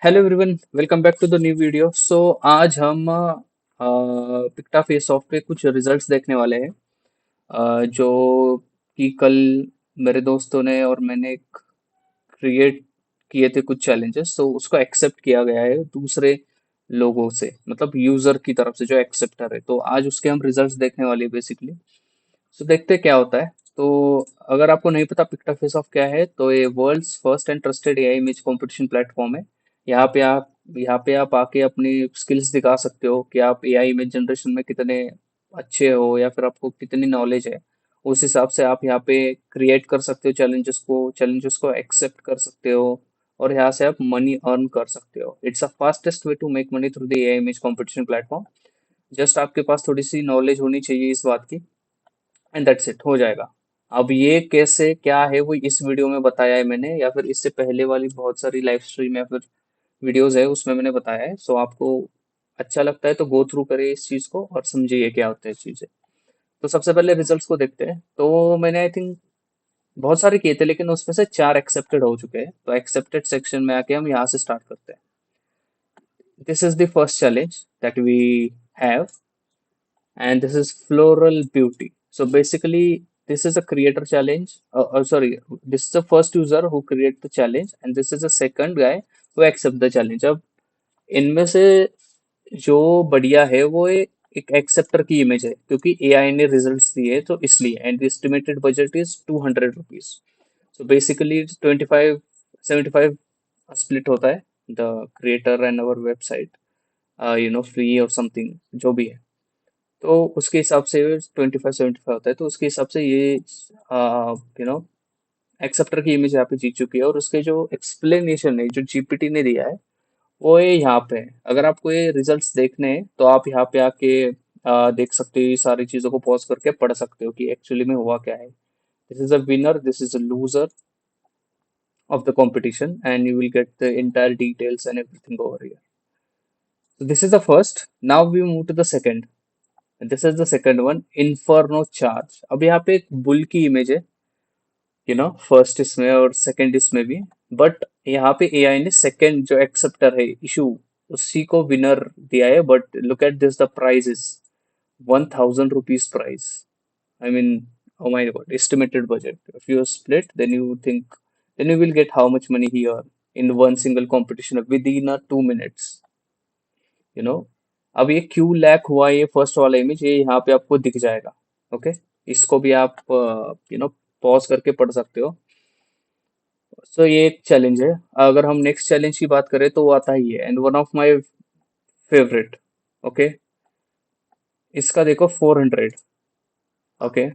Hello everyone, welcome back to the new video. आज हम पिक्टा face of पे कुछ रिजल्ट्स देखने वाले हैं, जो कि कल मेरे दोस्तों ने और मैंने क्रिएट किए थे कुछ चैलेंजेस। तो उसको एक्सेप्ट किया गया है दूसरे लोगों से, मतलब यूजर की तरफ से जो एक्सेप्टर है। तो आज उसके हम रिजल्ट्स देखने वाले हैं बेसिकली। तो देखते हैं क्या होता है। तो अगर आपको नहीं पता पिक्टा फेस ऑफ क्या है, तो ये world's first and trusted AI image competition platform है। यहाँ पे आप आके अपनी स्किल्स दिखा सकते हो कि आप एआई इमेज जनरेशन में कितने अच्छे हो या फिर आपको कितनी नॉलेज है। उस हिसाब से आप यहाँ पे क्रिएट कर सकते हो चैलेंजेस को एक्सेप्ट कर सकते हो, और यहाँ से आप मनी अर्न कर सकते हो। It's a fastest way to make money through the AI image competition platform. Just आपके पास थोड़ी सी नॉलेज होनी चाहिए इस बात की, एंड दैट्स इट, हो जाएगा। अब ये कैसे क्या है वो इस वीडियो में बताया है मैंने, या फिर इससे पहले वाली बहुत सारी लाइव स्ट्रीम या फिर वीडियोस है उसमें मैंने बताया है। सो आपको अच्छा लगता है तो गो थ्रू करिए इस चीज को और समझिए क्या होता है चीजें। तो सबसे पहले रिजल्ट्स को देखते हैं। तो मैंने आई थिंक बहुत सारे किए थे, लेकिन उसमें से 4 एक्सेप्टेड हो चुके हैं। तो एक्सेप्टेड सेक्शन में आके हम यहाँ से स्टार्ट करते हैं। This is the first challenge that we have, and this is floral beauty. So basically, this is a creator challenge. Sorry, this is the first user who create the challenge, and this is the second guy who accept the challenge. अब इनमें से जो बढ़िया है वो एक acceptor की image है, क्योंकि एआई ने रिजल्ट्स दिए तो इसलिए। And estimated budget is ₹200। So basically 25 75 split होता है, the creator and our website, free और समथिंग जो भी है। तो उसके हिसाब से 25 75 होता है। तो उसके हिसाब से ये यू नो एक्सेप्टर की इमेज यहाँ पे जीत चुकी है, और उसके जो एक्सप्लेनेशन है जो जीपीटी ने दिया है वो ये यहाँ पे है। अगर आपको ये रिजल्ट्स देखने हैं तो आप यहाँ पे आके देख सकते हो। ये सारी चीजों को पॉज करके पढ़ सकते हो कि एक्चुअली में हुआ क्या है। This is a winner, this is a loser of the competition, and you will get the entire details and everything over here. So this is the first. Now we move to the second. This is the second one, inferno charge. अब यहाँ पे एक bull की image है, first इसमें और second इसमें भी। बट यहाँ पे एआई ने सेकंड जो एक्सेप्टर है इशू, उसी को विनर दिया है। But look at this, the price is ₹1000 price. I mean, oh my god, estimated budget. If you split, then you will get how much money he earned in one single competition within 2 minutes. You know अब ये Q lack हुआ, ये first वाला image ये यहाँ पे आपको दिख जाएगा। ओके, इसको भी आप पॉज करके पढ़ सकते हो। सो ये एक चैलेंज है। अगर हम नेक्स्ट चैलेंज की बात करें तो वो आता ही है, and one of my favourite. Okay, इसका देखो 400। ओके,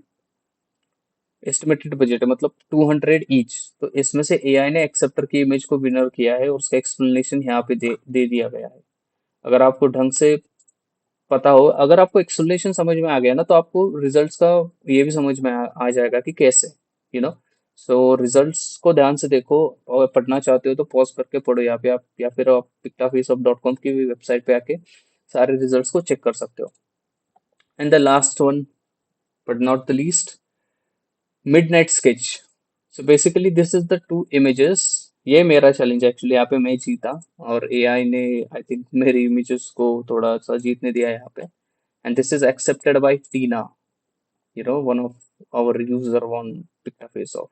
एस्टिमेटेड बजट है मतलब 200 ईच। तो इसमें से एआई ने एक्सेप्टर की इमेज को विनर किया है, और उसका एक्सप्लेनेशन यहाँ पे दे दिया गया है। अगर आपको ढंग से पता हो, अगर आपको एक्सप्लेनेशन समझ में आ गया ना, तो आपको रिजल्ट्स का ये भी समझ में आ जाएगा कि कैसे। यू नो सो रिजल्ट्स को ध्यान से देखो, और पढ़ना चाहते हो तो पॉज करके पढ़ो यहाँ पे आप, या फिर आप piktafaceup.com की भी वेबसाइट पे आके सारे रिजल्ट्स को चेक कर सकते हो। And the last one, but not the least, midnight sketch. So basically this is the two images. ये मेरा चैलेंज एक्चुअली, यहाँ पे मैं जीता, और एआई ने आई थिंक मेरी इमेजेस को थोड़ा सा जीतने दिया है यहाँ पे। And this is accepted by Tina, one of our user on Pictaface of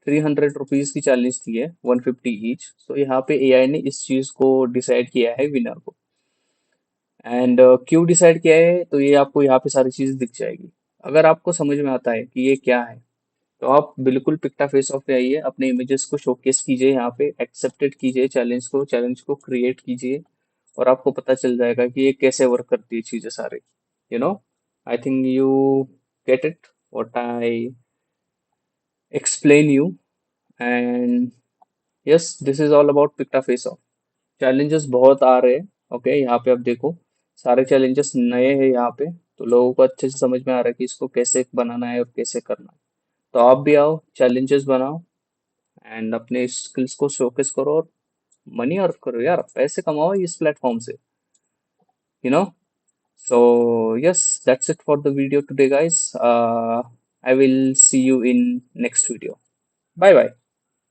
₹300 की चैलेंज थी है, 150 ईच। तो यहाँ पे एआई ने इस चीज को डिसाइड किया है विनर को। एंड क्यों डिसाइड किया है, तो ये आपको यहाँ पे सारी चीजें दिख जाएगी। अगर आपको समझ में आता है कि ये क्या है, तो आप बिल्कुल पिक्टा फेस ऑफ पे आइए, अपने इमेजेस को शोकेस कीजिए, यहाँ पे एक्सेप्टेड कीजिए चैलेंज को क्रिएट कीजिए, और आपको पता चल जाएगा कि ये कैसे वर्क करती है चीजें सारी। You know I think you get it what I explain you. And yes, this is all about picked a face off. Challenges बहुत आ रहे हैं। ओके, यहाँ पे आप देखो, सारे चैलेंजेस नए हैं यहाँ पे। तो लोगों को अच्छे से समझ में आ रहा है कि इसको कैसे बनाना है और कैसे करना है। तो आप भी आओ, चैलेंजेस बनाओ, एंड अपने स्किल्स को शोकेस करो, और मनी अर्न करो यार, पैसे कमाओ इस प्लेटफॉर्म से। You know so yes, that's it for the video today, guys. I will see you in next video. Bye bye.